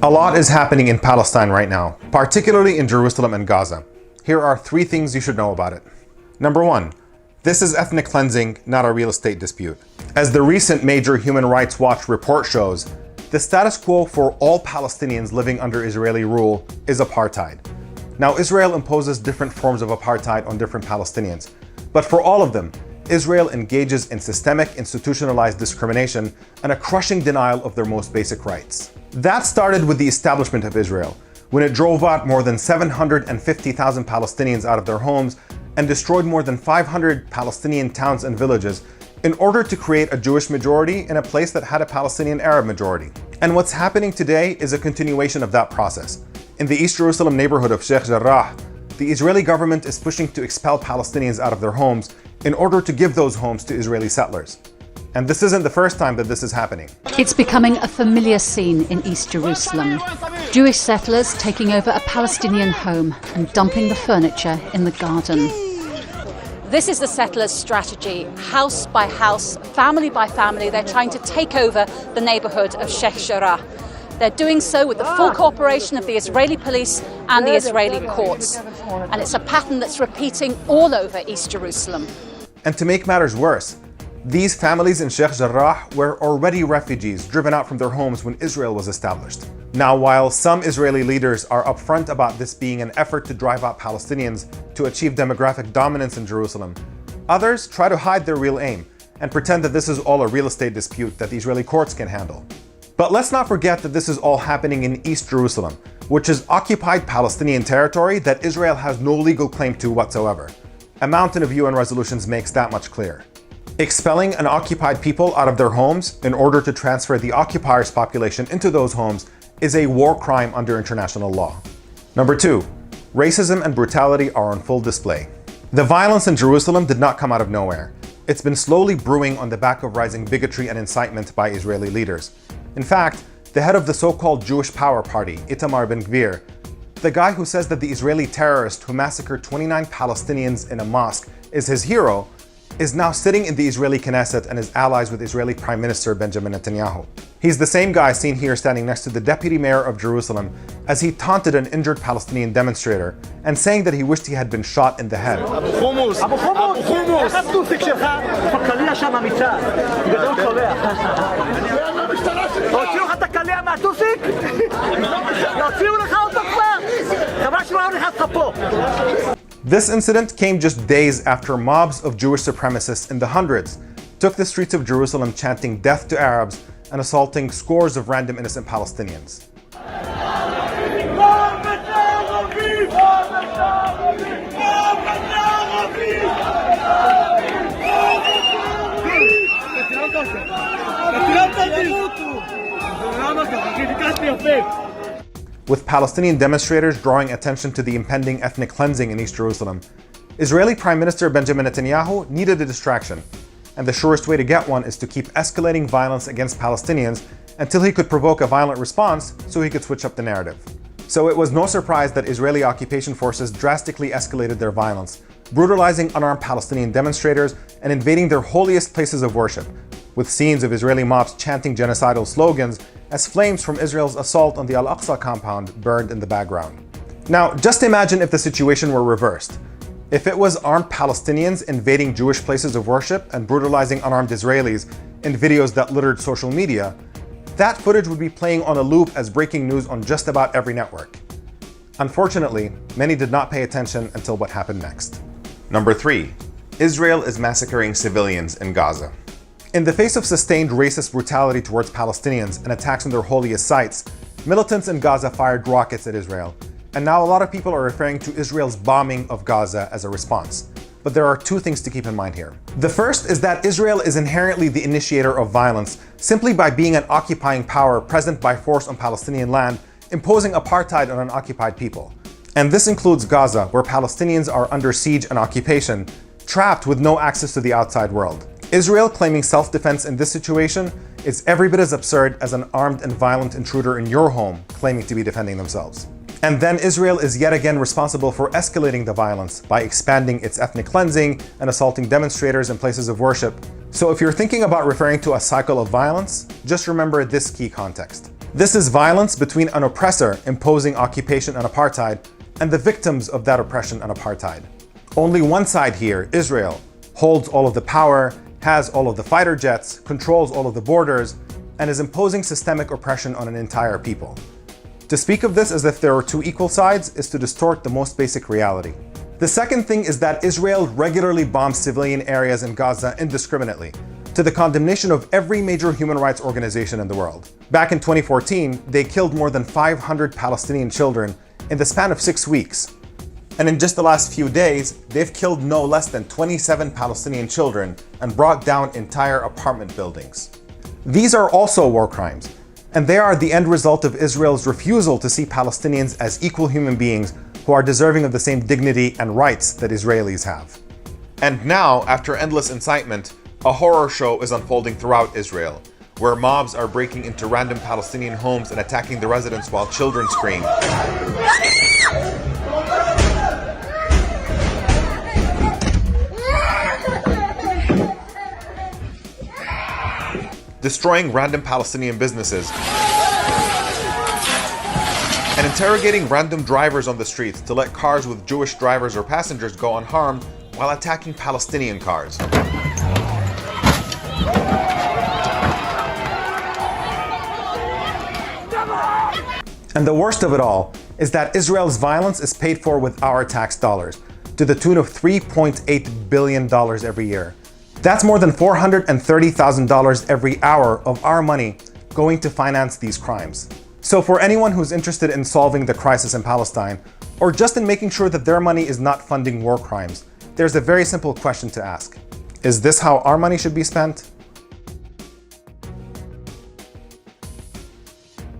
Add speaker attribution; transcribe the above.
Speaker 1: A lot is happening in Palestine right now, particularly in Jerusalem and Gaza. Here are 3 things you should know about it. Number 1, this is ethnic cleansing, not a real estate dispute. As the recent major Human Rights Watch report shows, the status quo for all Palestinians living under Israeli rule is apartheid. Now, Israel imposes different forms of apartheid on different Palestinians, but for all of them, Israel engages in systemic, institutionalized discrimination and a crushing denial of their most basic rights. That started with the establishment of Israel, when it drove out more than 750,000 Palestinians out of their homes and destroyed more than 500 Palestinian towns and villages in order to create a Jewish majority in a place that had a Palestinian Arab majority. And what's happening today is a continuation of that process. In the East Jerusalem neighborhood of Sheikh Jarrah, the Israeli government is pushing to expel Palestinians out of their homes in order to give those homes to Israeli settlers. And this isn't the first time that this is happening.
Speaker 2: It's becoming a familiar scene in East Jerusalem. Jewish settlers taking over a Palestinian home and dumping the furniture in the garden.
Speaker 3: This is the settlers' strategy. House by house, family by family, they're trying to take over the neighborhood of Sheikh Jarrah. They're doing so with the full cooperation of the Israeli police and the Israeli courts. And it's a pattern that's repeating all over East Jerusalem.
Speaker 1: And to make matters worse, these families in Sheikh Jarrah were already refugees driven out from their homes when Israel was established. Now, while some Israeli leaders are upfront about this being an effort to drive out Palestinians to achieve demographic dominance in Jerusalem, others try to hide their real aim and pretend that this is all a real estate dispute that the Israeli courts can handle. But let's not forget that this is all happening in East Jerusalem, which is occupied Palestinian territory that Israel has no legal claim to whatsoever. A mountain of UN resolutions makes that much clear. Expelling an occupied people out of their homes in order to transfer the occupiers' population into those homes is a war crime under international law. Number 2, racism and brutality are on full display. The violence in Jerusalem did not come out of nowhere. It's been slowly brewing on the back of rising bigotry and incitement by Israeli leaders. In fact, the head of the so-called Jewish Power Party, Itamar Ben-Gvir, the guy who says that the Israeli terrorist who massacred 29 Palestinians in a mosque is his hero, is now sitting in the Israeli Knesset and is allies with Israeli Prime Minister Benjamin Netanyahu. He's the same guy seen here standing next to the deputy mayor of Jerusalem as he taunted an injured Palestinian demonstrator and saying that he wished he had been shot in the head. This incident came just days after mobs of Jewish supremacists in the hundreds took the streets of Jerusalem chanting death to Arabs and assaulting scores of random innocent Palestinians. With Palestinian demonstrators drawing attention to the impending ethnic cleansing in East Jerusalem, Israeli Prime Minister Benjamin Netanyahu needed a distraction, and the surest way to get one is to keep escalating violence against Palestinians until he could provoke a violent response so he could switch up the narrative. So it was no surprise that Israeli occupation forces drastically escalated their violence, brutalizing unarmed Palestinian demonstrators and invading their holiest places of worship, with scenes of Israeli mobs chanting genocidal slogans as flames from Israel's assault on the Al-Aqsa compound burned in the background. Now, just imagine if the situation were reversed. If it was armed Palestinians invading Jewish places of worship and brutalizing unarmed Israelis in videos that littered social media, that footage would be playing on a loop as breaking news on just about every network. Unfortunately, many did not pay attention until what happened next. Number 3, Israel is massacring civilians in Gaza. In the face of sustained racist brutality towards Palestinians and attacks on their holiest sites, militants in Gaza fired rockets at Israel, and now a lot of people are referring to Israel's bombing of Gaza as a response. But there are 2 things to keep in mind here. The first is that Israel is inherently the initiator of violence simply by being an occupying power present by force on Palestinian land, imposing apartheid on an occupied people. And this includes Gaza, where Palestinians are under siege and occupation, trapped with no access to the outside world. Israel claiming self-defense in this situation is every bit as absurd as an armed and violent intruder in your home claiming to be defending themselves. And then Israel is yet again responsible for escalating the violence by expanding its ethnic cleansing and assaulting demonstrators and places of worship. So if you're thinking about referring to a cycle of violence, just remember this key context. This is violence between an oppressor imposing occupation and apartheid and the victims of that oppression and apartheid. Only one side here, Israel, holds all of the power, has all of the fighter jets, controls all of the borders, and is imposing systemic oppression on an entire people. To speak of this as if there are two equal sides is to distort the most basic reality. The second thing is that Israel regularly bombs civilian areas in Gaza indiscriminately, to the condemnation of every major human rights organization in the world. Back in 2014, they killed more than 500 Palestinian children in the span of 6 weeks. And in just the last few days, they've killed no less than 27 Palestinian children and brought down entire apartment buildings. These are also war crimes, and they are the end result of Israel's refusal to see Palestinians as equal human beings who are deserving of the same dignity and rights that Israelis have. And now, after endless incitement, a horror show is unfolding throughout Israel, where mobs are breaking into random Palestinian homes and attacking the residents while children scream. Destroying random Palestinian businesses and interrogating random drivers on the streets to let cars with Jewish drivers or passengers go unharmed while attacking Palestinian cars. And the worst of it all is that Israel's violence is paid for with our tax dollars, to the tune of $3.8 billion every year. That's more than $430,000 every hour of our money going to finance these crimes. So for anyone who's interested in solving the crisis in Palestine, or just in making sure that their money is not funding war crimes, there's a very simple question to ask. Is this how our money should be spent?